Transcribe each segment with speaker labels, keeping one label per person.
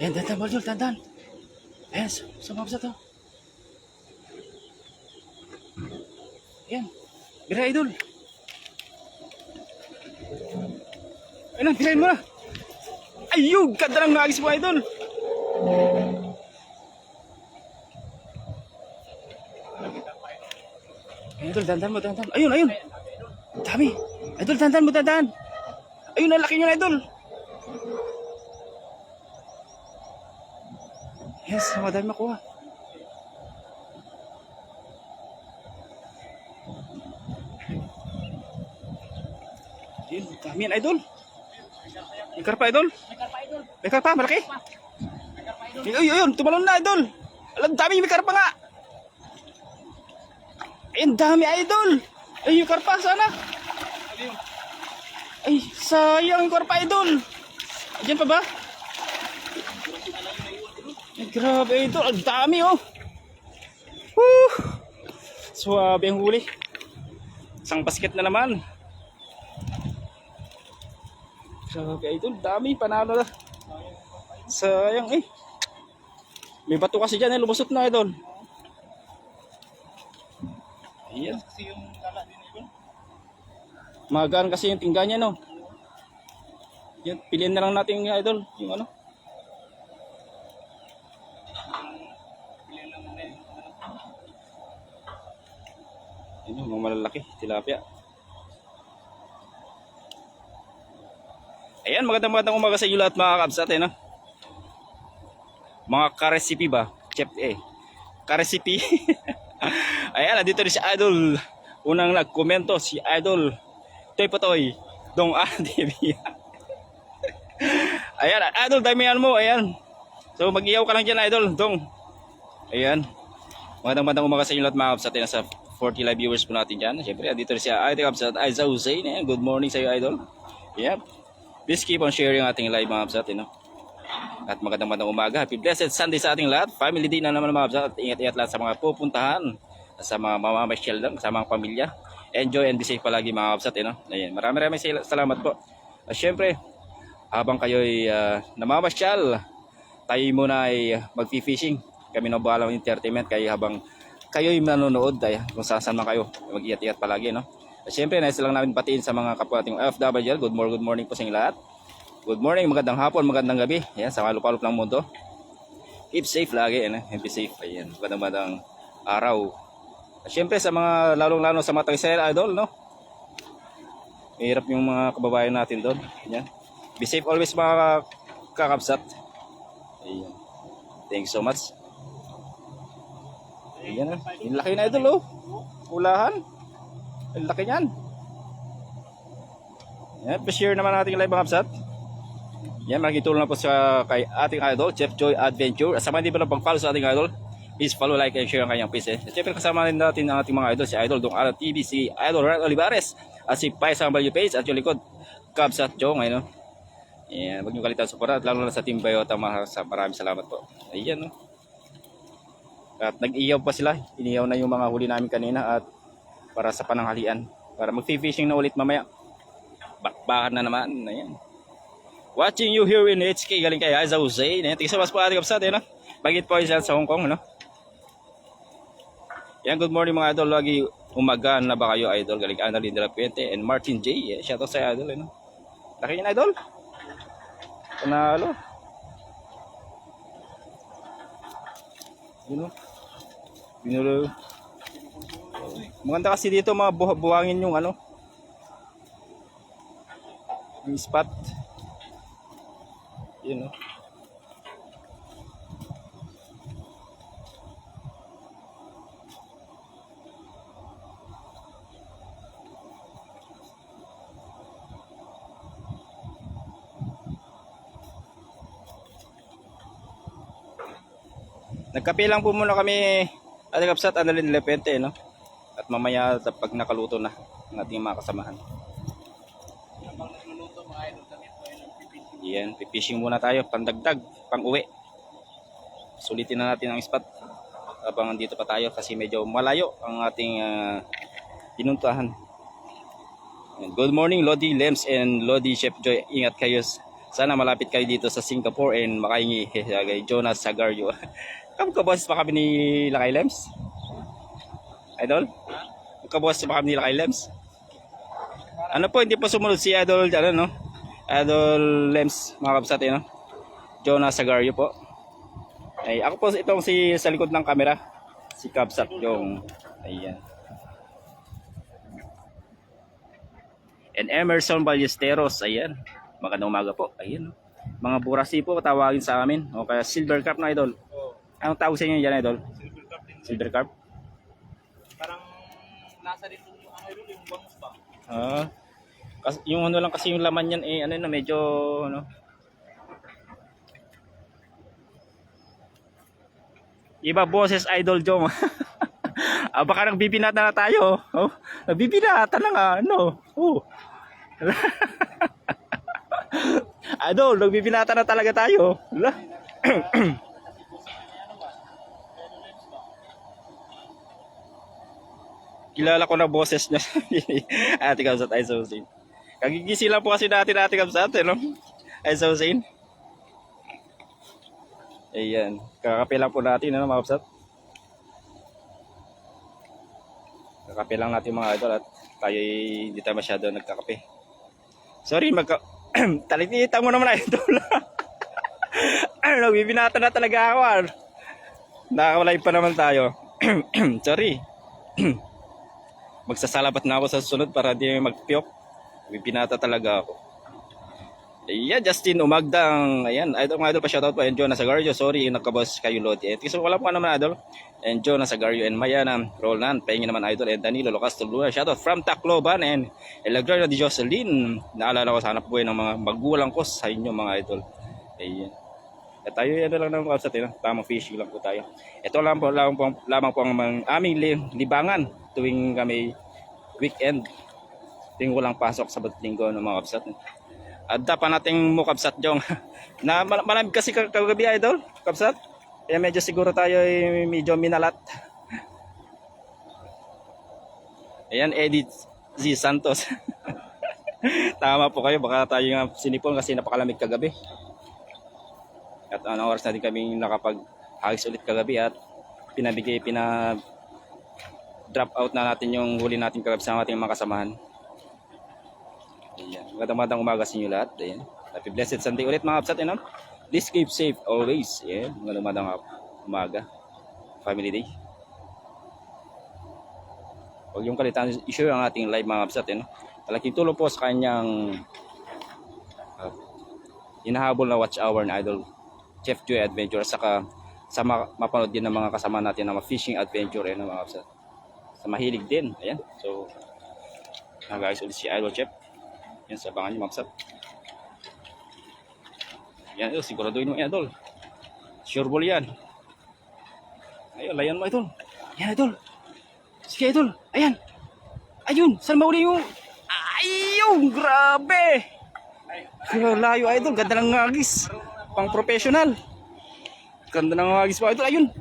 Speaker 1: Ayan, dandan, Baldol, dandan. Ayan, sumabot sa to. Ayan, bira, idol. Ayan, birahin mo na. Ayun, ganda ng nagis mo, idol. Ayan, idol, dandan mo, dandan. Ayun, ayun. Dami. Idol, dandan mo, dandan. Ayun, ang laki nyo, idol. Yes, madami makuha. Ayun, dami yan, idol. May karpa, idol. May karpa, malaki. Ayun, ayun, tumalon na, idol. Alam, dami, may karpa nga. Ayun, dami, idol. Ay, yung karpa, sana. Ay, sayang yung karpa, idol. Diyan pa ba? Ay, grabe, idol. Ang dami, oh. Woo! Suwabe ang huli. Isang basket na naman. Grabe, idol. Dami, panalo na. Sayang, eh. May bato kasi dyan, eh. Lumusot na, idol. Ayan. Magaan kasi yung tingga niya, no? Yan, piliin na lang natin yung idol. Yung ano. Yan yung mga malalaki, tilapia. Ayan, magandang umaga sa inyo lahat mga kabsat, eh, no? Mga karesipi ba? Chef, eh. Karesipi. Ayan, nandito rin si Idol. Unang nagkomento, si Idol Toy Patoy Dong TV. Ayan, Idol, damihan mo, ayan. So, mag-iyaw ka lang dyan, Idol, Dong. Ayan. Magandang umaga sa inyo lahat mga kabsat, eh, sa 40 live viewers po natin dyan. Siyempre, dito rin si Idol Kabsat, Aiza Hussein. Good morning sa iyo, Idol. Yep. Please keep on sharing ating live mga kabsat, you know? At magandang umaga. Happy blessed Sunday sa ating lahat. Family day na naman mga kabsat. At ingat-ingat lahat sa mga pupuntahan. Sa mga mamamasyal lang, sa mga pamilya. Enjoy and be safe palagi mga kabsat, you know? Ayan. Maraming salamat po. At syempre, habang kayo'y namamasyal, tayo muna ay mag-fishing. Kami na bahala ng entertainment kayo habang kayo'y manonood ay kung saan man kayo. Mag-iat-iat palagi, no? At syempre, nais lang namin patiin sa mga kapwa ating OFW. Good morning po sa inyo lahat. Good morning, magandang hapon, magandang gabi. Ayan, sa malupalop ng mundo. Keep safe lagi, ano? Be safe. Ayan, magandang araw. At syempre, sa mga lalong-lalo sa mga tagisera, Idol, no? Mahirap yung mga kababayan natin doon. Ayan. Be safe always mga kakabsat. Ayan. Thank you so much. Ayan, yung laki na, Idol, oh. Ulahan. Ang laki niyan. Ayan, pa-share naman natin yung live mga kabsat. Yan, malaking tulong na po sa kay ating idol, Chef Joy Adventure. At sa mga hindi pa na pag-follow sa ating idol, please follow, like, and share ang kanyang page. At syempre kasama rin natin ang ating mga idol, si Idol Dong Ara TV, si Idol Red Olivares, at si Paisang Value Page, at yung likod, Kabsat Jong, ayun. Yan, huwag nyo kalitan support, at lalo na sa Team Bayota, maraming salamat po. Ayan, no. At nag-iyaw pa sila, iniyaw na yung mga huli namin kanina, at para sa pananghalian, para mag-fishing na ulit mamaya. Bakbakan na naman, ayan. Watching you here in HK, galing kay Aiza Hussein. Tingnan sa mas po ating kapsat, no? Bagit po isa sa Hong Kong, no? Yan, good morning mga idol. Lagi umaga na ba kayo, idol? Galing Annalyn de la Puente and Martin J. Yeah, shout out sa idol, no? Laki yun, idol? Panalo. Yun, no? Binulo. Maganda kasi dito mga buhangin yung ano, yung spot. Yun, no? Nagkape lang po muna kami ating kapsat, Annalyn de la Puente, no? At mamaya pag nakaluto na ang ating mga kasamahan. Yan, pipishing muna tayo, pandagdag, pang uwi. Sulitin na natin ang spot habang dito pa tayo kasi medyo malayo ang ating pinuntahan. Good morning Lodi Lems and Lodi Chef Joy. Ingat kayo Sana malapit kayo dito sa Singapore and makahingi kay Jonas Sagario. Kabos pa kami ni Lakay Lems? Idol? Kabos pa kami ni Lakay Lems? Ano po, hindi pa sumunod si Idol, ano, no? Idol Lems, mga kabsat, no? Jonas Sagario po. Ay, ako po itong si sa likod ng camera. Si Kabsat yung, ayan. And Emerson Ballesteros, ayan. Magandang umaga po, ayan. Mga burasi po, tawagin sa amin. O kaya silver carp na, Idol. Anong tawag sa inyo dyan, Idol?
Speaker 2: Silver carp din.
Speaker 1: Silver carp?
Speaker 2: Parang nasa dito yung ano yun, yung bangus ba?
Speaker 1: Yung ano lang kasi yung laman yan eh, ano na medyo, ano. Iba boses, Idol Jong. Baka nagbibinata na tayo. Oh, nagbibinata na nga, ano. Oh. Idol, nagbibinata na talaga tayo. Kilala ko na boses niya. Ate Kamsat, ay Hussein. Kagigising lang po kasi natin Ate Kamsat, no? Ay Hussein. Ayan, kakape lang po natin, ano, mga Kamsat? Kakape lang natin mga idol at tayo hindi tayo masyado nagkakape. Sorry, talitita mo naman idol. Nagbibinata na talaga ako. Nakakalive pa naman tayo. Sorry. Magsasalabat na ako sa susunod para di magpiyok. Nagbibinata talaga ako. Ayan, Justin Umagdang. Ayan, idol mga idol pa shoutout po. And Jonas Sagario, sorry nagkabos kayo load. Kasi wala po naman idol. And Jonas Sagario and Mayana Roland, pahingin naman idol. And Danilo Locastel Luna, shoutout from Tacloban. And Elagrano de Jocelyn. Naalala ko sa hanap buhay ng mga magulang ko sa inyo mga idol. Ayan. At tayo yan lang ng kapsat, tamang fishing lang po tayo. Ito lamang po ang aming libangan tuwing kami weekend. Tuwing walang pasok sa linggo ng mga kapsat. Adda pa nating mo Kabsat Jong. Na marami kasi kagabi idol, Kabsat. Kaya medyo siguro tayo ay medyo minalat. Ayan, Edith Z. Santos. Tama po kayo, baka tayo nga sinipon kasi napakalamig kagabi. At anong oras natin kami nakapag-hagis ulit kagabi at drop out na natin yung huli natin kagabi sa ating mga kasamahan. Ayan. Magandang umaga sa inyo lahat. Ayan. Happy blessed Sunday ulit mga kapsat. Please keep safe always. Ayan. Magandang umaga. Family day. Huwag yung kalitan i-share ang ating live mga kapsat. Malaking tulong po sa kanyang hinahabol na watch hour na idol Chef Joy Adventure. Saka sa mapanood din ng mga kasama natin na fishing adventure. Ayan mga kapsat. Sa mahilig din. Ayan. So guys ulit si Idol Chef. Yan sa abangan nyo magsap. Yan idol, siguraduhin mo yan idol. Sure ball yan. Ayun, layan mo idol. Yan idol. Sige idol, ayan. Ayun, saan mauli yung... Ayun, grabe. Layo idol, ganda ng ngagis. Pang professional. Ganda ng ngagis pa idol, ayun.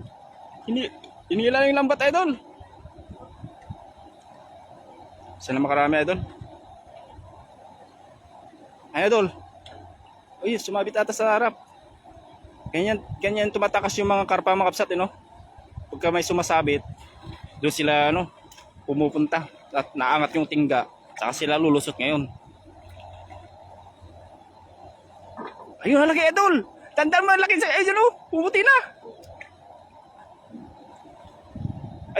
Speaker 1: Hinila yung lambat idol. Sana makarami idol. Ay idol. Uy, sumabit ata sa harap. Ganyan tumatakas yung mga karpa mga kapsat, Pagka may sumasabit, doon sila pumupunta at naangat yung tingga. Saka sila lulusot ngayon. Ayun, ang laki idol. Tandaan mo ang laki sa ayun pumuti na.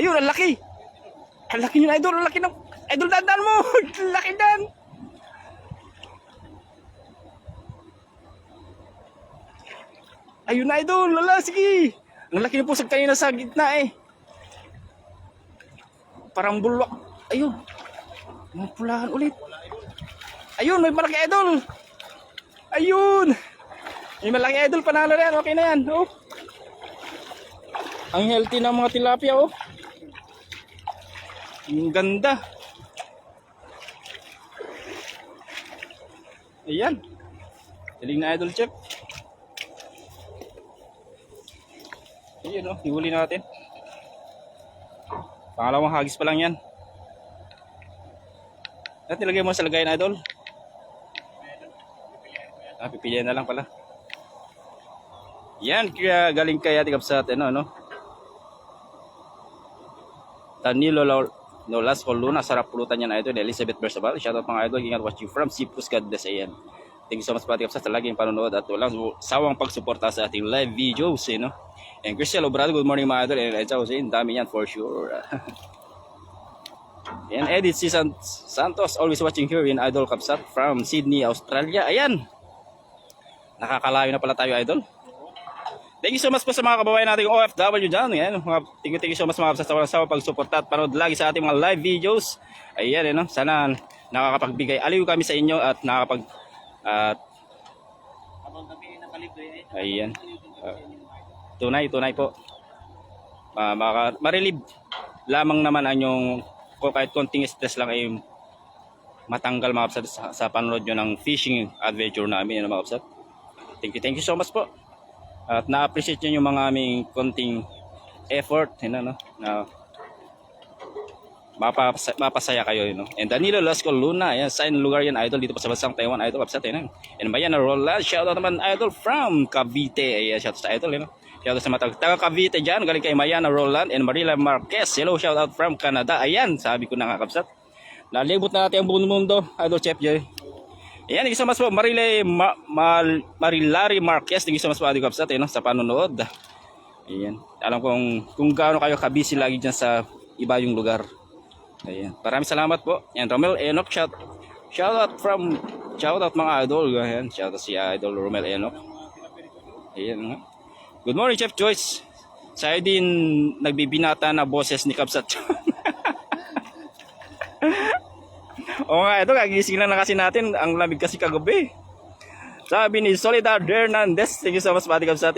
Speaker 1: Ayun, ang laki. Ang laki yun idol, ang laki ng idol, tandaan mo. Ang laki dan. Ayun na idol, lala, sige. Ang laki na po sa kanina sa gitna Parang bulwak. Ayun. Mapulahan ulit. Ayun, may malaki idol. Ayun. May malaki idol, panalo na yan. Okay na yan. Oh. Ang healthy ng mga tilapia. Ang ganda. Ayan. Galing na idol chef. Ayun hihuli natin. Pangalawang hagis pa lang yan. At nilagay mo sa lagayan idol. Pipilian na lang pala. Yan, kaya galing kay Ate Kapsat, ano. Danilo Nolas Luna, sarap pulutan yan idol. Elizabeth Bersabal, shoutout mga idol. Ingat watching from Cyprus, God bless. Ayan. Thank you so much Ate Kapsat sa laging panonood at walang sawang pagsuporta sa ating live videos, no. And Cristiano Obrado, good morning mga idol. And Edsa Hussein, dami yan for sure. And Edith C. Santos, always watching here in Idol Kapsat from Sydney, Australia. Ayan. Nakakalayo na pala tayo idol. Thank you so much po sa mga kababayan nating OFW dyan. Ayan, thank you so much mga kapsat sa walang sawa pagsuporta at panood lagi sa ating mga live videos. Ayan, no? Sana nakakapagbigay aliw kami sa inyo at
Speaker 2: Habang kami nakalibre
Speaker 1: ayan. Tunay po. Marilib lamang naman ang yung kahit konting stress lang ay matanggal mga kapsat sa panonood nyo ng fishing adventure namin. Ano, mga kapsat? Thank you so much po. At na-appreciate nyo yung mga aming konting effort, na mapasaya kayo, And Danilo Lasco Luna, ayan, sign lugar yan idol dito pa sa bansang Taiwan, idol kapsat, And Mayana Roland, shoutout naman idol from Cavite, ayan, shoutout sa idol, Shoutout sa mga taga Cavite dyan, galing kay Mayana Roland and Marila Marquez, hello, shoutout from Canada, ayan, sabi ko na nga kapsat, nalibot na natin ang buong mundo, idol Chef Joy. Ayan, thank you so much po Marilari Marquez, thank you so much po Ate Kapsat, sa panonood. Ayan, alam kung gaano kayo kabisi lagi dyan sa iba yung lugar. Ayan, maraming salamat po. Ayan, Romel Enoch, shoutout mga idol. Ayan, shoutout si idol Romel Enoch. Ayan, good morning Chef Joyce. Sa'yo din nagbibinata na boses ni Kapsat. Oo nga, ito kagising lang na kasi natin. Ang lamig kasi kagabi. Sabi ni Soledad Hernandez, thank you so much Ate Kapsat,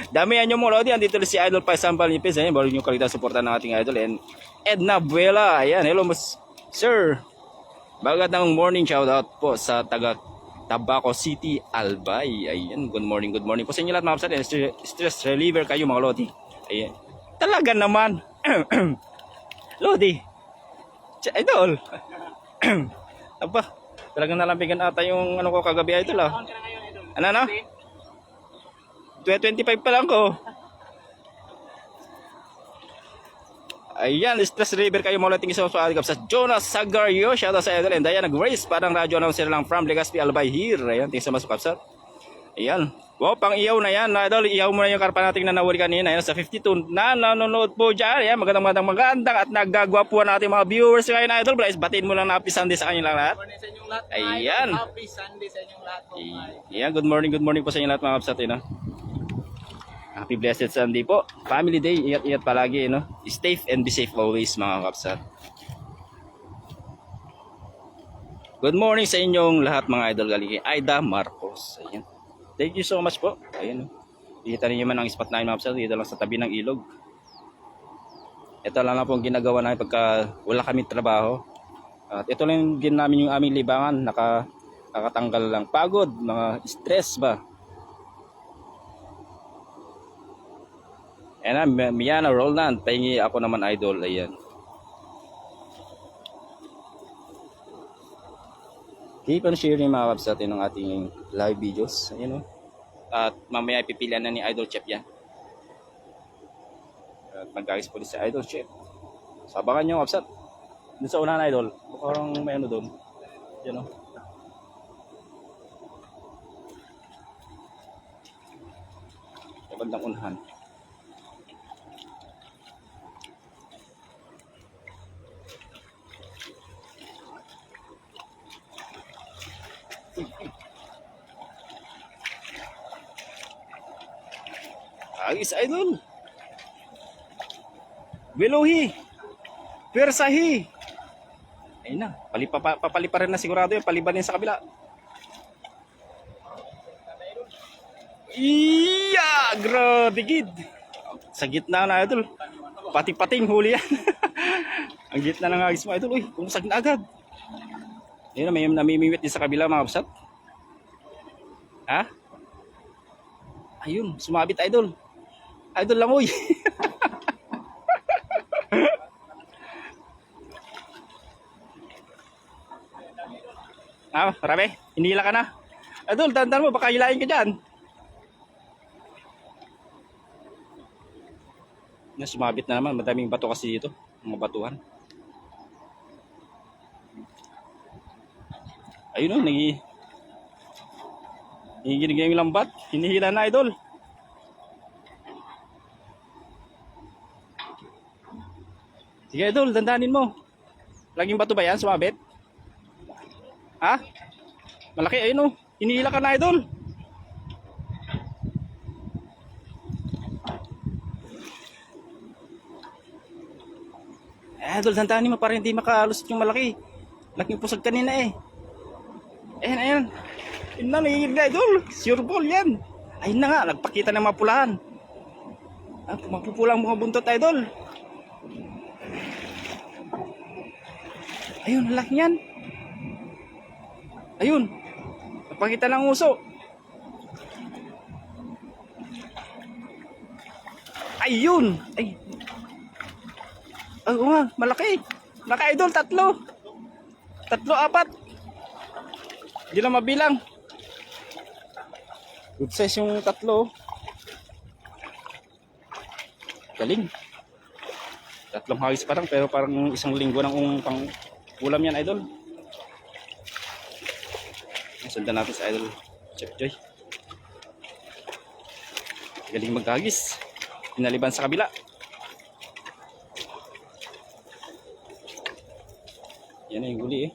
Speaker 1: Damihan nyo mo, Lodi. Andito si Idol Paisampal Nipis. Ayan, bawal nyo kalita suporta ng ating idol. And Edna Buela, ayan, hello sir. Magandang morning, shoutout po sa taga Tabaco City, Albay. Ayan, good morning po sa inyo lahat mga kapsat. Stress reliever kayo mga Lodi. Ayan, talaga naman. Lodi, idol. Aba, talagang nalambigan ata yung ano ko kagabi idol Ano? 25 pa lang ko. Ayan, stress reliever kayo mga Lodi. Sa Jonas Sagario, shoutout sa idol. And Diana Grace, parang radio announcer lang from Legazpi, Albay here. Ayan, tingin sa mas kapsat. Ayan. Wow, pang iyaw na yan. Idol, iyaw mo na yung karpa nating nanawari kanina. Ayan, sa 52 na nanonood po dyan. Ayan, magandang at nagagwapuan natin mga viewers ngayon, Idol. Bless, batiin mo lang na happy Sunday sa kanilang lahat.
Speaker 2: Good morning sa inyong lahat.
Speaker 1: Ayan.
Speaker 2: Happy Sunday sa inyong lahat.
Speaker 1: Ayan, good morning po sa inyo lahat mga kapsat. Happy blessed Sunday po. Family Day, ingat palagi. Stay and be safe always mga kapsat. Good morning sa inyong lahat mga idol, galing kay Aida Marcos. Ayan. Thank you so much po. Ayan. Kita niyo man ang spot namin mga kapsat. Dito lang sa tabi ng ilog. Ito lang po ang ginagawa namin pagka wala kami trabaho. At ito lang din namin yung aming libangan. Nakatanggal lang pagod, mga stress ba. Ayan, Miana Roland. Pahingi ako naman idol. Ayan. Keep on sharing mga kapsat ng ating live videos. Ayan, at mamaya ipipilian na ni Idol Chef yan. At mag-guys po din si Idol Chef. Sabangan nyo kapsat. Doon sa unahan Idol. Parang may ano doon. Yan Sa bandang unahan. Agis idol. Belohi. Persahi. Ayun na. Papalipa rin na sigurado yun. Paliban din sa kabila. Iya! Grabe gid. Sa gitna na idol. Pating-pating huli yan. Ang gitna ng agis mo idol. Uy, pumusag na agad. Ayun na, may namimimit din sa kabila mga kapsat. Ha? Ayun, sumabit idol. Idol lang uy. Marami. Hinila ka na. Idol, tandaan mo, baka hilahin ka dyan. Sumabit na naman, madaming bato kasi dito. Mga batuhan. Ayun o, nagiginig yung lambat. Hinihila na, idol. Sige, idol, dandanin mo. Laging bato ba yan? Sumabit? Ha? Malaki, ayun o. Hinihila ka na, idol. Idol, dandanin mo para hindi makalusot yung malaki. Laking pusag kanina eh. Ayan, ayan. Yun na, nangiginig na, idol. Sure ball yan. Ayun na nga, nagpakita ng mapulahan. Mapupulang mga buntot, idol. Ayun, laki yan. Ayun. Nagpakita ng uso. Ayun. Ay. Oo nga, malaki. Naka-idol, 3. 3, 4. Hindi na mabilang. Good size yung 3. Galing. 3 hagis pa lang, pero parang isang linggo ng pang ulam yan, idol. Sundan natin sa idol Chef Joy. Galing maghagis. Pinaliban sa kabila. Yan na yung guli eh.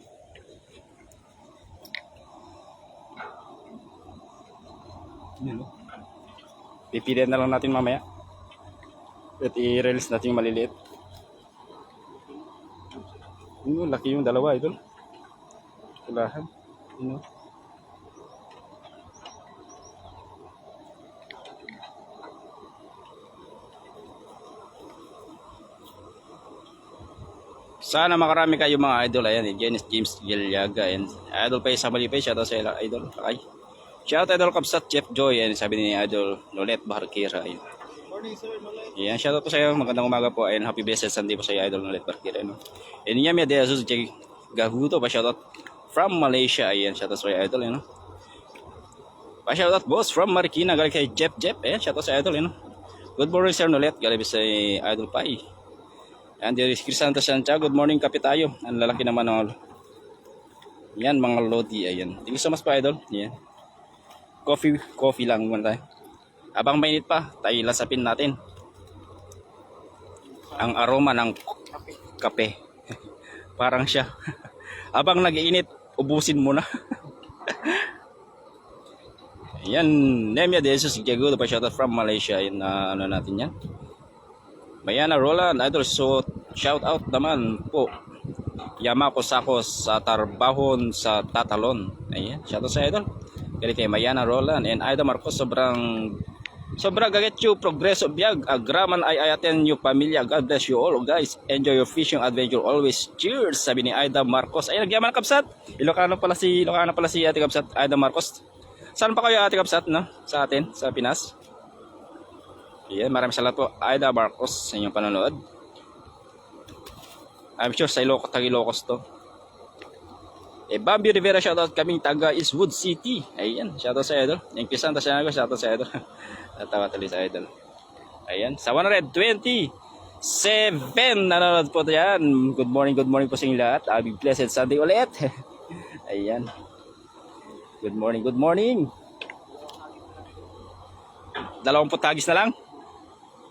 Speaker 1: Yan, oh. Pipilihan na lang natin mamaya. At i-release natin yung maliliit. Yun, laki yung dalawa, idol. Kulahan. Yun, oh. Sana makarami kayo mga idol. Ayan, James Gilyaga and idol pa sa Malipay. Shoutout sa idol. Okay. Shoutout idol Kapsat Chef Joy. And sabi ni idol Nolet Barkira. Ayan.
Speaker 2: Morning, sir. Nolet.
Speaker 1: Ayan, shoutout po sa iyo. Magandang umaga po. Ayan, happy blessed Sunday po sa iyo, idol Nolet Barkira. No? And niya may Jesus Gahuto pa shoutout from Malaysia. Ayan, shoutout sa iyo, idol. Ayan, no? Pa shoutout boss from Marikina. Galing kay Jeff. Ayan, shoutout sa idol. Ayan, no? Good morning, sir Nolet. Galing sa idol Pai. And there is Crisanto Santiago. Good morning, kape tayo. Ang lalaki naman ng yan, mga lodi. Ayan. Thank you so much pa, idol. Yan. Coffee lang muna tayo. Abang mainit pa, tayo lasapin natin ang aroma ng kape. Parang siya. Abang nag-iinit, ubusin mo na. Yan. Nemia de Jesus Gagudo pa shoutout from Malaysia. Yan na ano natin yan. Mayana Roland, idol, so shout out naman po. Yamako Sakos sa Tarbahon sa Tatalon. Ayan, shout out sa idol. Galing kay Mayana Roland and Ida Marcos, sobrang gaget you progreso biag agraman ay ayaten yung pamilya. God bless you all guys. Enjoy your fishing adventure always. Cheers, sabi ni Ida Marcos. Ay nagyaman Kapsat. Ilocano pala si Ate Kapsat, Ida Marcos. Saan pa kayo Ate Kapsat, no? Sa atin, sa Pinas. Yan, maraming salamat po Ida Marcos sa inyong panonood. I'm sure sa Ilocos to. Bambi Rivera, shoutout kaming taga Eastwood City. Ayan, shoutout sa idol. Yung Crisanto Santiago, shoutout sa idol. Tatawa tuloy sa idol. Ayan, sa 127 nanonood po yan. Good morning po sa inyo lahat. Happy blessed Sunday ulit. Ayan. Good morning. 20 tagis na lang.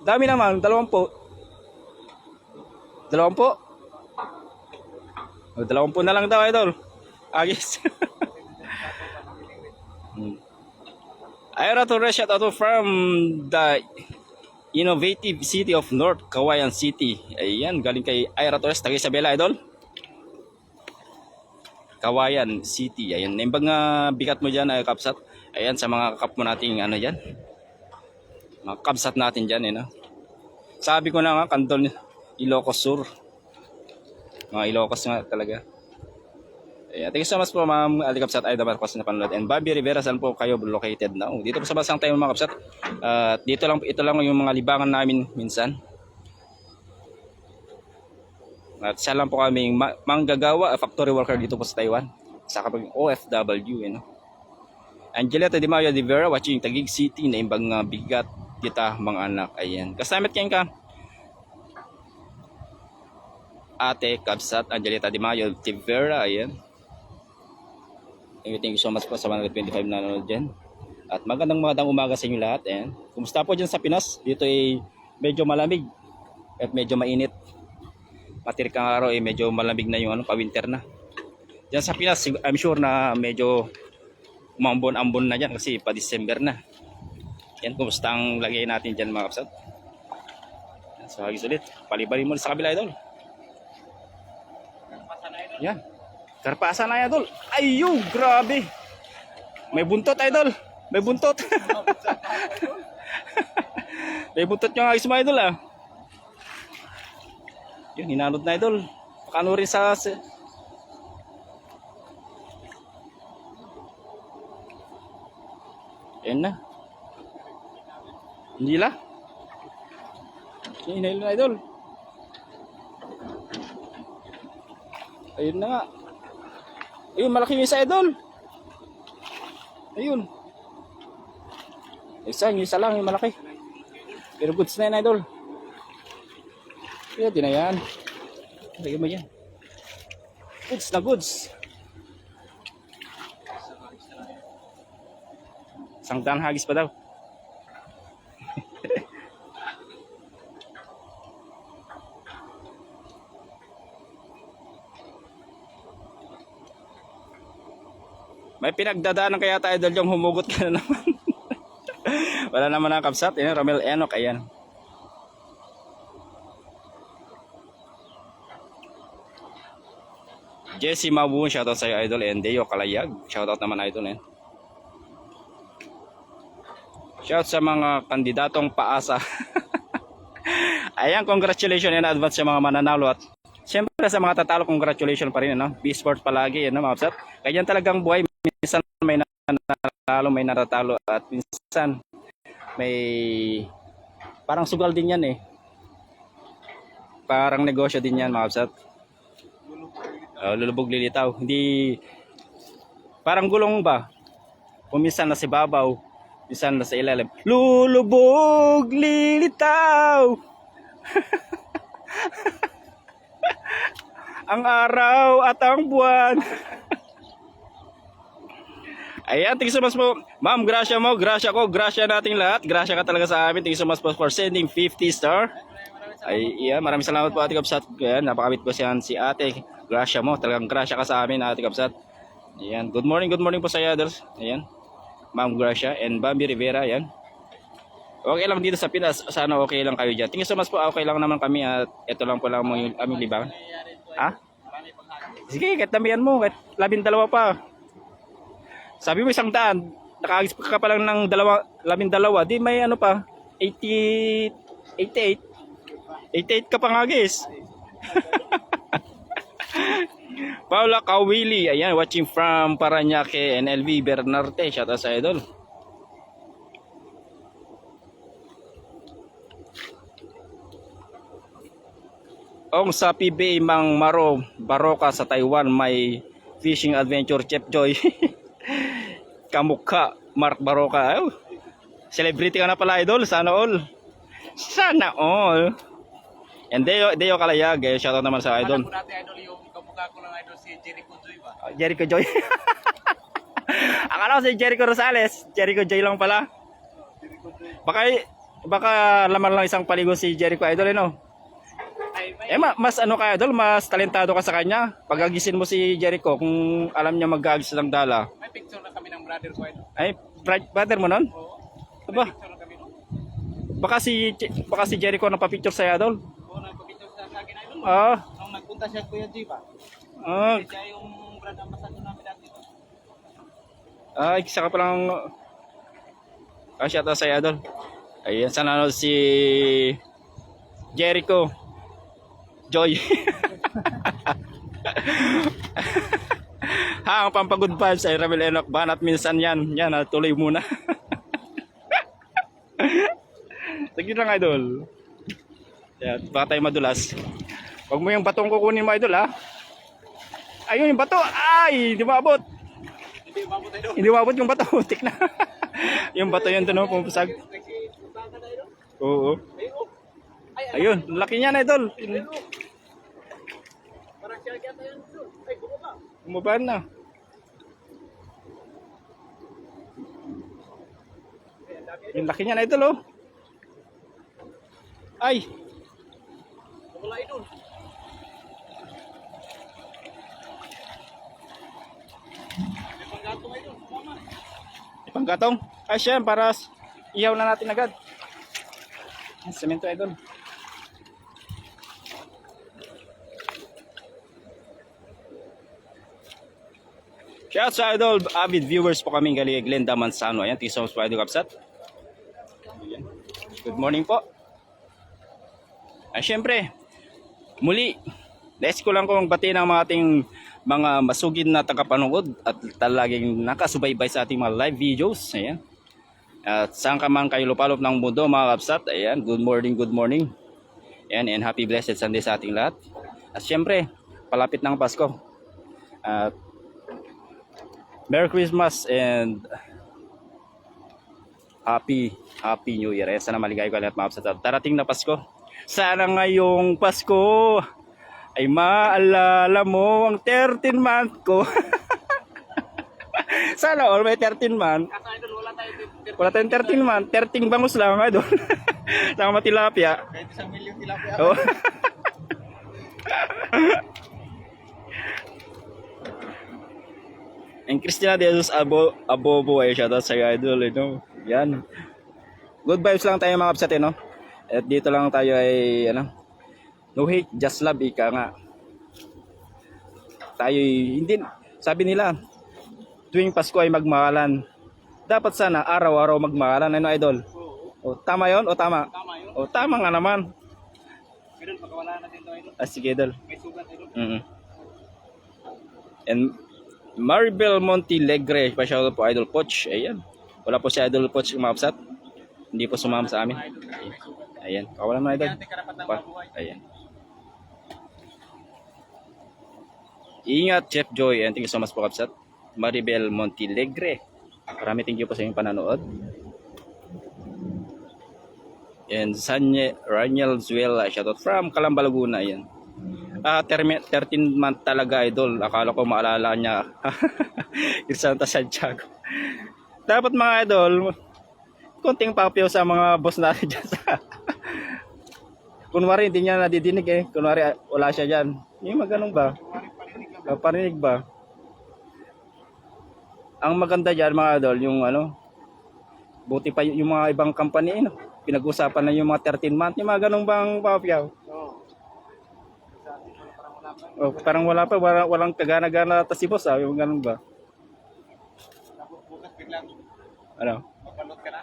Speaker 1: Dami naman, 20. 20 na lang daw, idol. Agis. Ayra Torres, shout out from the innovative city of North Kawayan City. Ayan, galing kay Ayra Torres, taga Isabela, idol. Kawayan City. Ayan, naimbag nga bigat mo dyan, ay kapsat. Ayan, sa mga kap mo nating ano dyan. Mga kapsat natin dyan, no? Sabi ko na nga, Kanton Ilocos Sur. Mga Ilocos nga talaga. Ayan, thank you so much po Ma'am Alikapsat Ida Marcos na panonood. And Bobby Rivera, saan po kayo located now? Dito po sa Basang tayo mga kapsat. Ito lang yung mga libangan namin minsan. At siya lang po kaming manggagawa, factory worker dito po sa Taiwan. Saka pag OFW, you know. Angelita Di Mayo de Vera watching Taguig City na imbang bigat kita mga anak. Ayan. Kasamit kayo ka. Ate Kabsat Angelita Di Mayo de Vera. Ayan. Thank you so much po sa 125 na nanonood dyan. At magandang umaga sa inyo lahat. Ayan. Kumusta po dyan sa Pinas? Dito ay medyo malamig at medyo mainit. Matirikang araw ay medyo malamig na yung pa-winter na. Diyan sa Pinas, I'm sure na medyo umambon-ambon na dyan kasi pa-December na. Yan, kumusta ang lagay natin dyan mga kapsat? So, hagis ulit. Palibali mo sa kabila, idol. Yan. Karpasan na, idol. Ayun, grabe. May buntot, idol. May buntot. May buntot yung hagis mo, idol, ah. Yun, hinanod na, idol. Pakano rin sa... Yan na. Hindi la. Hinahil na, idol. Ayun na nga. Ayun, malaki yung isa, idol. Ayun. Isa lang yung malaki. Pero goods na yan, idol. Kaya din na yan. Lagyan mo yan. Goods na goods. Isang daan hagis pa daw. May pinagdadaanan kaya tayo idol yung humugot ka na naman. Wala naman ang kapsat. Yan, Romel Enoch. Ayan. Jesse Mabun, shoutout sa iyo idol. And Deo Kalayag, shoutout naman idol. Eh. Shout sa mga kandidatong paasa. Ayan, congratulations in advance sa mga mananalo at siyempre sa mga tatalo, congratulations pa rin, no? B-Sport palagi, no, mga kapsat. Kaya talagang buhay, minsan may nanalo, may natatalo at minsan may parang sugal din yan eh. Parang negosyo din yan, mga kapsat. Lulubog lilitaw. Hindi parang gulong ba? Kuminsan na si babaw, minsan na sa ilalim. Lulubog lilitaw. Ang araw at ang buwan. Ayan, thank you so much po. Ma'am, grasya mo, grasya ko, grasya nating lahat. Grasya ka talaga sa amin. Thank you so much po for sending 50 star. Ay, yeah, maraming salamat po Ate Kapsat. Ayan, napakamit ko siyan si Ate. Grasya mo, talagang grasya ka sa amin Ate Kapsat. Ayan, good morning po sa others. Ayan, Ma'am Gracia and Bambi Rivera. Ayan. Okay lang dito sa Pinas. Sana okay lang kayo dyan. Thank you so much po. Okay lang naman kami at ito lang po lang yung aming libang. Ha? Sige, kahit damihan mo. Kahit 12 pa. Sabi mo 100. Nakagis ka pa lang ng 12. Di may ano pa. 88 ka pa nga guys. Paula Kawili, ayan, watching from Paranaque and LV Bernarte, shout out sa idol. Ong sa PBA Mang Maro Baroka sa Taiwan may fishing adventure Chef Joy. Kamukha Mark Baroka. Oh, celebrity ka na pala idol, sana all. Sana all. And Deo Kalayag, shout out naman sa idol.
Speaker 2: Idol yung kamukha ko ng idol si Jericho Joy ba?
Speaker 1: Jericho Joy. Akala ko si Jericho Rosales. Jericho Joy lang pala. Baka laman lang isang paligo si Jericho idol, no? Mas ano ka idol, mas talentado ka sa kanya. Pagagisin mo si Jericho kung alam niya mag-agis ng dala.
Speaker 2: May picture na kami ng brother ko idol.
Speaker 1: Ay, brother mo nun?
Speaker 2: Oo.
Speaker 1: Aba,
Speaker 2: May picture na kami nun.
Speaker 1: baka si Jericho nagpa-picture sa idol.
Speaker 2: Oo, nagpa-picture sa akin idol.
Speaker 1: Ah.
Speaker 2: Nung nagpunta siya Kuya Joy ba? Siya yung brother ambassador namin dati.
Speaker 1: Ay, isa ka palang shout out sa idol. Ayan, sana nanood si Jericho Joy. Ha, ang pampagod vibes ay Ramil Enoch Banat minsan yan. Yan, tuloy muna. Sige lang idol. Yan, baka tayo madulas. Huwag mo yung batong kukunin mo idol ha. Ayun yung bato. Ay, di maabot.
Speaker 2: Hindi umabot idol.
Speaker 1: Hindi umabot yung bato. Tik na. Yung bato yun doon, pumapasag. Oo. Ayun, laki niya na idol.
Speaker 2: Parang siya yata yan. Ay, bumaba.
Speaker 1: Bumaba na. Yung laki niya na idol oh. Ay,
Speaker 2: Wala idol. May panggatong idol. Mama.
Speaker 1: panggatong. Ay siya, para ihaw na natin agad. Semento idol. Shout sa idol, avid viewers po kaming galing Glenda Manzano. Ayan, thank you so much po idol Kapsat. Ayan. Good morning po. Ay syempre, muli, nais ko lang kong batiin ang mga ating mga masugid na tagapanood at talagang nakasubaybay sa ating mga live videos. Ayan. At saan ka man kayo lupalop ng mundo mga Kapsat. Ayan, good morning, good morning. Ayan, and happy blessed Sunday sa ating lahat. At syempre, palapit ng Pasko. At Merry Christmas and Happy New Year. Ayan, sana maligay ko lahat mga Kapsat. Darating na Pasko. Sana ngayong Pasko ay maalala mo ang 13 month ko. Sana all may 13 month.
Speaker 2: Kasa idol, wala tayo.
Speaker 1: Wala tayong 13 month. 13 bangus lang nga doon. Sama tilapia.
Speaker 2: Kahit 1 milyon tilapia.
Speaker 1: Oh. And Christina de Jesus Abobo ay shoutout sa idol, you know. Yan. Good vibes lang tayo mga Kapsat, no? At dito lang tayo ay ano, no hate, just love, ika nga. Tayo hindi, sabi nila, tuwing Pasko ay magmahalan. Dapat sana araw-araw magmahalan, ano idol? O tama 'yon o tama?
Speaker 2: Tama yun.
Speaker 1: O tama nga naman.
Speaker 2: Idol, pagkawala natin ito idol.
Speaker 1: Ah, sige idol.
Speaker 2: May sugat idol.
Speaker 1: And Maribel Montilegre, pa-shoutout po Idol Poch. Ayan. Wala po si Idol Poch mga Kapsat. Hindi po sumama sa amin. Ayan. Kawalan mo Idol. Ayan. Ingat Chef Joy. And thank you so much po Kapsat. Maribel Montilegre. Marami thank you po sa inyong panonood. And Sanye Raniel Zuela. Shoutout from Calamba, Laguna. Ayan. 13 month talaga idol. Akala ko maalala niya. Santa Santiago. Dapat mga idol, konting papyo sa mga boss natin dyan sa kunwari hindi niya nadidinig eh. Kunwari wala siya dyan. Yung ganun ba? Parinig ba? Ang maganda dyan mga idol, yung ano, buti pa yung mga ibang company, no? Pinag-usapan na yung mga 13 month, yung mga ganun bang papyo? Oh, parang wala pa, walang kagana-gana ta si boss, yung ganun ba?
Speaker 2: Bukas biglang
Speaker 1: Ano?
Speaker 2: magbalot ka na.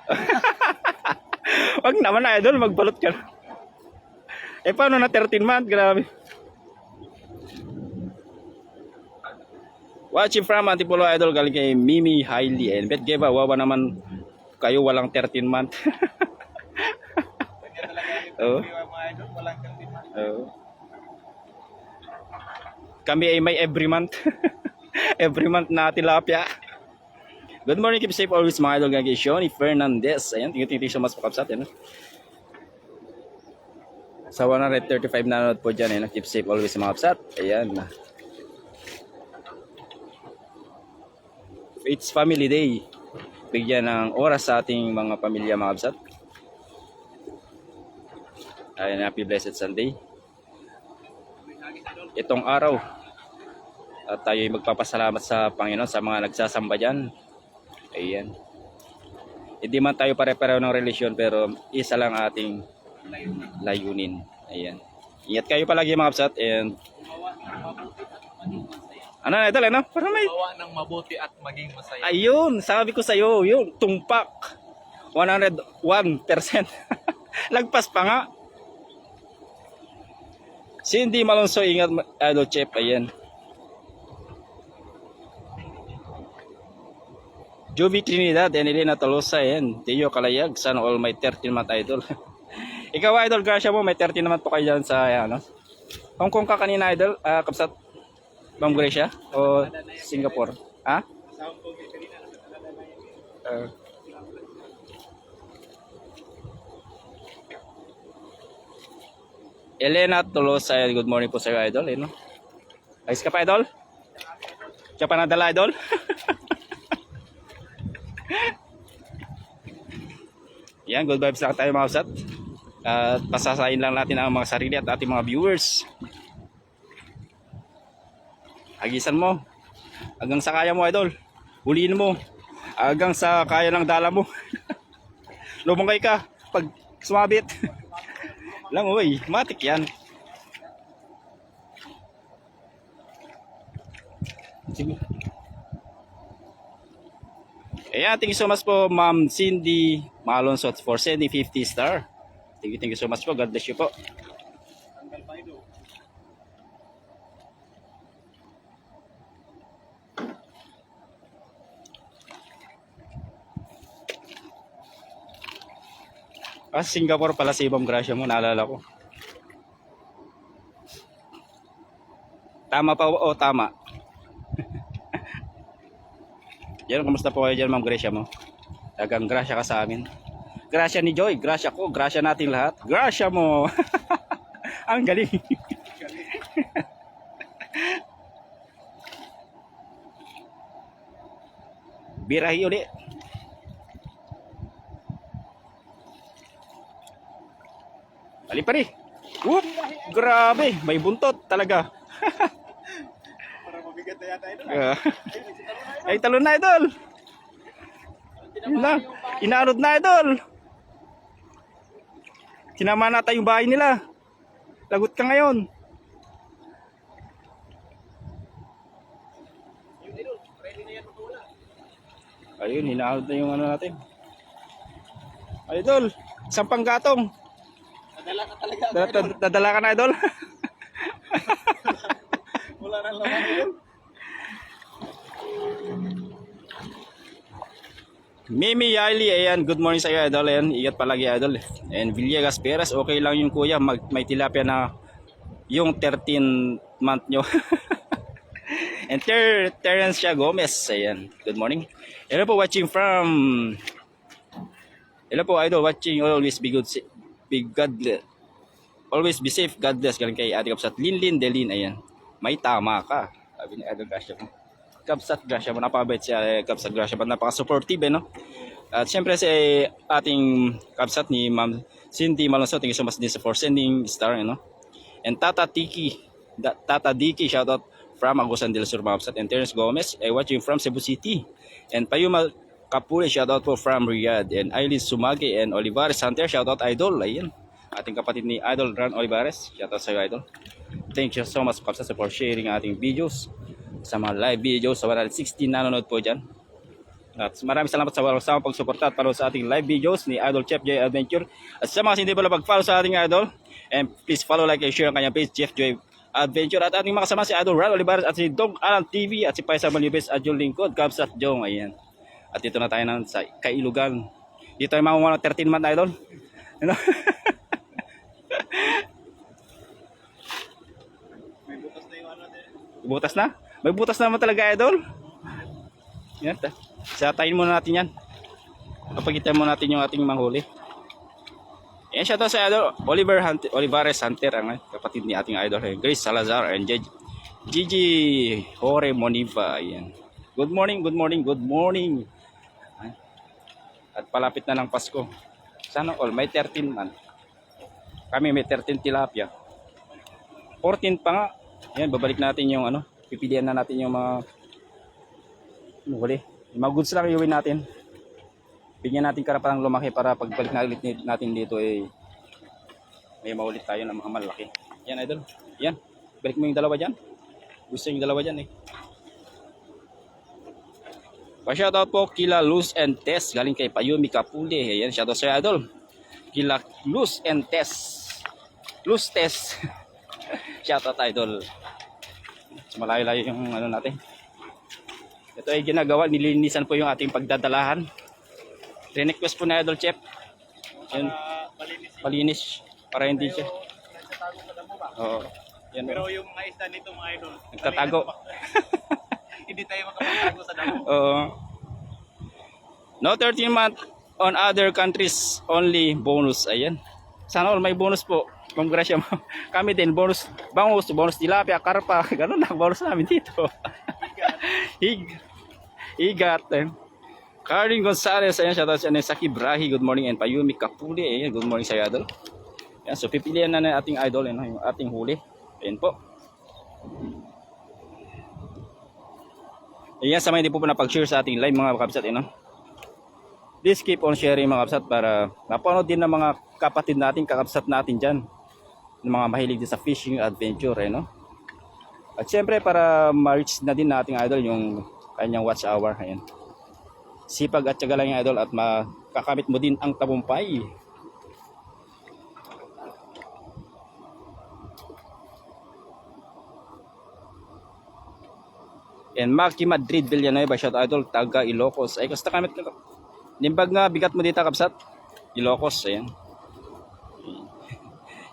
Speaker 1: Wag naman na idol, magbalot ka na. Eh paano na 13 month? Grabe. Watching from Antipolo idol, galing kay Mimi Hailey. And bet Geva, wawa naman kayo walang 13 month.
Speaker 2: Kanya talaga ito.
Speaker 1: Oo.
Speaker 2: Mga idol, walang kang din.
Speaker 1: Oh. Kami ay may every month. Every month na tilapia. Good morning, keep safe always mga idol. Gagi Shoni Fernandez. Ayan, tingin-tingin so much po Kapsat. Yan. Sa 135 na nanood po dyan. Ayan, keep safe always mga Kapsat. Ayan. It's family day. Bigyan ng oras sa ating mga pamilya mga Kapsat. Ayan, happy blessed Sunday. Itong araw at tayo ay magpapasalamat sa Panginoon sa mga nagsasamba dyan. Ayan. Hindi man tayo pare-pareho ng relasyon pero isa lang ating layunin. Ayan. Ingat kayo palagi mga Kapsat and ano na ito? Ano? Parang may
Speaker 2: Gawa ng mabuti at maging masaya.
Speaker 1: ayun, sabi ko sa iyo, yun, tumpak. 101%. Lagpas pa nga. Cindy Malonzo, ingat idol Chef, ayan. Jovi Trinidad, and Elena Tolosa, ayan. Teo Kalayag, sana all my 13 month idol. Ikaw idol, Gracia mo, may 13 month po kayo dyan sa, ano? Hong Kong ka kanina idol, Kapsat? Ma'am Gracia? O Singapore? Ha?
Speaker 2: Sa Hong Kong, kanina
Speaker 1: Uh, Elena Tolosa, good morning po sa iyo, idol. No? Ayos ka pa, idol? Siya pa nadala, idol? Yan, good vibes lang tayo mga usat. At pasasayin lang natin ang mga sarili at ating mga viewers. Hagisan mo. Hanggang sa kaya mo, idol. Huliin mo. Hanggang sa kaya ng dala mo. Lumangkay ka. Pag sumabit. Lang, uy. Matik yan. Sige. Ayan, thank you so much po, Ma'am Cindy Malonzo for sending 50 star. Thank you so much po. God bless you po. Singapore pala si Ibang Gracia mo, naalala ko. Tama pa o tama? Yan, kumusta po kayo dyan, Ma'am Gracia mo? Tagang grasya ka sa amin. Grasya ni Joy, grasya ko, grasya natin lahat. Grasya mo! Ang galing! Birahi ulit. Ali pa rin. Whoop! Grabe! May buntot talaga.
Speaker 2: Para mabigat na yata ito.
Speaker 1: Ay, talon na, idol! Yun na. Inaanod na, idol! Sinama nata yung bahay nila. Lagot ka ngayon. Ayun, hinaanod na yung ano natin. Idol! Isang panggatong.
Speaker 2: Nadala ka talaga.
Speaker 1: Dadala ka na, idol?
Speaker 2: Wala nang laman yun.
Speaker 1: Mimi Yali, ayan, good morning sa iyo, idol. Ayan, ingat palagi, idol. And Villegas Perez, okay lang yung kuya, may tilapia na yung 13 month nyo. And Terence Gomez, ayan, good morning. Hello po, watching from, hello po, idol, watching, always be good, be God, always be safe, God bless. Galing kay Ate Kapsat Linlin Delin, ayan, may tama ka, sabi ni Idol Gasha mo. Kapsat Gracia mo, napakabait siya, Kapsat Gracia mo, napaka-supportive, no? At syempre si ating Kapsat ni Ma'am Cindy Malonzo, thank you so much din for sending star, no? And Tata Diki, shout out from Agusan del Sur, Kapsat. And Terence Gomez, watching from Cebu City. And Payuma Kapule, shout out po from Riyadh. And Aileen Sumage and Olivares Hunter, shout out, idol, ayun. Ating kapatid ni Idol Ran Olivares, shout out sa iyo, idol. Thank you so much, Kapsat, for sharing ating videos sa mga live video sa 116 nanonood po dyan. At maraming salamat sa walang sama pagsuporta at palo sa ating live videos ni Idol Chef Joy Adventure. At sa mga hindi pala pag-follow sa ating idol, and please follow, like, and share ang kanyang page, Chef Joy Adventure. At ating makasama si Idol Ran Olivares at si Dong Alan TV at si Paisa Malibes at yung lingkod, Kapsat Jong, ayan. At dito na tayo sa Kailugan. Dito tayo makuha ng 13 month, idol. Ano?
Speaker 2: May butas na yung ano din.
Speaker 1: Butas na? May butas naman talaga, idol. Yan, satayin muna natin yan. Papagitan muna natin yung ating manghuli. Yan, shout out sa idol Olivares Hunter, ang kapatid ni ating idol Grace Salazar and Gigi Hore Moniva. Ayan. Good morning, good morning, good morning. At palapit na ng Pasko. Sana all, may 13 man. Kami may 13 tilapia. 14 pa nga. Ayan, babalik natin yung ano. Pipilian na natin yung mga huli. Yung mga goods lang iuwi natin. Bigyan natin karapatang lumaki para pagbalik na ulit natin dito may maulit tayo ng mga malaki. Yan, idol. Yan. Balik mo yung dalawa dyan. Gusto yung dalawa dyan, Pa-shoutout po kila Luz and Tess. Galing kay Payumi Kapule. Ayan, shoutout sa idol. Kila Luz and Tess. Luz Tess. Shoutout, idol. Malayo-layo yung ano natin. Ito ay ginagawa, nilinisan po yung ating pagdadalahan. Request po na Idol Chef. Yun, palinis para hindi siya.
Speaker 2: Nagtatago sa damo ba?
Speaker 1: Oo. Yan.
Speaker 2: Pero yung mga isda nito, mga idol,
Speaker 1: Nagtatago.
Speaker 2: hindi tayo makapagtago sa damo.
Speaker 1: Oo. No 13-month on other countries only bonus. Ayan. Sana all may bonus po. Congrats mo. Kami din bonus bangus, bonus tilapia, karpa. Ganun lang bonus namin dito. Igat. Karin Gonzalez, ayan, shoutout sa Saki Brahi, good morning, and Payumi Kapuli, ayan, good morning sa idol. Ayan, so pipilian na ng ating idol, ayan, yung ating huli. Ayan po. Ayan, sa mga hindi po napag-share sa ating live mga kapsat, ayan, no? Please keep on sharing mga kapsat para mapanood din ng mga kapatid natin, kakapsat natin dyan. Ng mga mahilig din sa fishing adventure, ayan, no? At syempre para ma-reach na din nating idol yung kanyang watch hour, ayan. Sipag at tiyaga lang yung idol at makakamit mo din ang tagumpay. And Maki Madrid Villanueva, shout idol, taga Ilocos. Ay, kasta kamit na limbag nga bigat mo dito kapsat. Ilocos, ayan.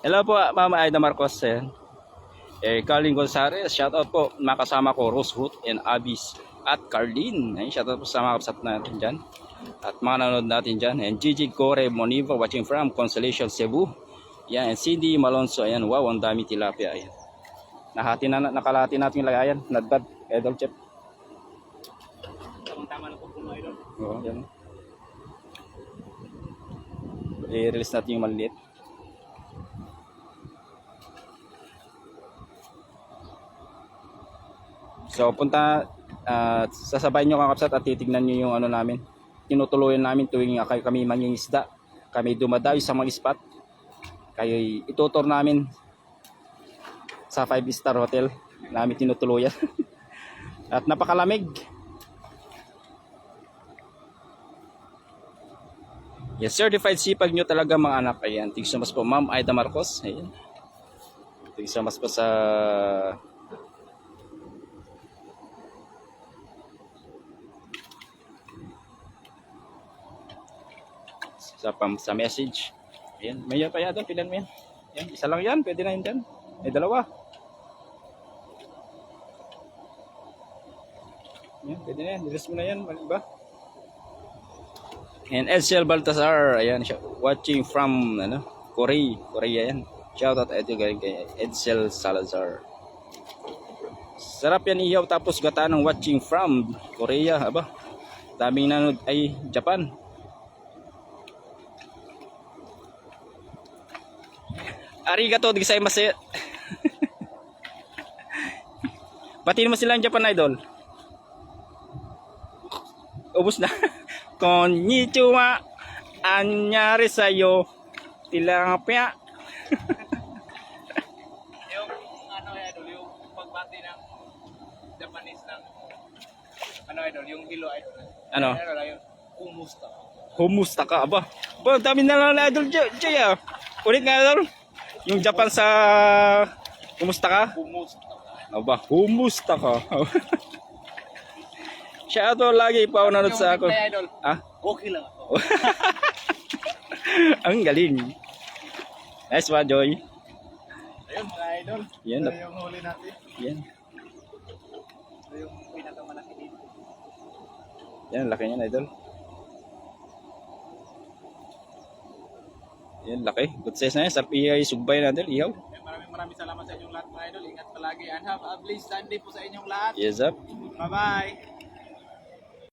Speaker 1: Hello po, Mama Aida Marcos, ayan. Carlin Gonzalez, shout out po, makasama ko Rose Hoot and Abis at Carlin. Ay, shout out po sa mga kapsat natin dyan. At mga nanonood natin dyan. And Gigi Gore Moniva watching from Constellation Cebu. Yan, and Cindy Malonzo, ayan, wow, ang dami tilapia, ayan. Nakalahati natin yung lagayan. Not bad, idol chef.
Speaker 2: Tama na po po mga idol.
Speaker 1: Oo, yan. I-release natin yung maliliit. So punta, sasabayin nyo kakapsat at titignan nyo yung ano namin. Tinutuluyan namin tuwing kami mangingisda. Kami dumadayo sa mga spot. Kayo itutur namin sa 5-star hotel namin tinutuluyan. At napakalamig. Yes, certified sipag nyo talaga mga anak. Ayan, thank you so much po Ma'am Aida Marcos. Ayan. Thank you so much po sa sa message. Ayan, may pa yan doon, pilan mo yan. Ayan, isa lang yan, pwede na yun dyan. May dalawa. Ayan, pwede na yan, nilis mo na yan, mali ba? And Edsel Baltazar, ayan, watching from Korea yan. Shoutout ito galing kay Edsel Salazar. Sarap yan ihaw tapos gata ng watching from Korea, aba. Daming nanood ay Japan. Arigato gozaimasu. Batiin mo sila ang Japan idol. Ubus na. Konnichiwa. Anyari sayo. Tilapia.
Speaker 2: Yung ano idol, yung pagbati ng Japanese ng ano idol, yung hilo idol.
Speaker 1: Ano?
Speaker 2: Ano yung kumusta?
Speaker 1: Humusta ka ba? Ba, dami na lang na idol Jay ah. Ulit nga idol. Yung Japan sa kumusta ka?
Speaker 2: Kumusta.
Speaker 1: Aba, humusta ka. Siya ito lagi pa nanood sa ako.
Speaker 2: Idol.
Speaker 1: Ah?
Speaker 2: Okay lang ako.
Speaker 1: Ang galing. Nice one, Joy.
Speaker 2: Ayun mga idol.
Speaker 1: Yan.
Speaker 2: Ito yung huli natin.
Speaker 1: Yan.
Speaker 2: Ito yung pinakamalaki dito.
Speaker 1: Yan, laki niyan, idol. Yan, laki. Good size na yan. Sarap sugbay natin, ihaw.
Speaker 2: Maraming salamat sa inyong lahat mga idol. Ingat palagi and have a blessed Sunday po sa inyong lahat.
Speaker 1: Yes, up.
Speaker 2: Bye-bye.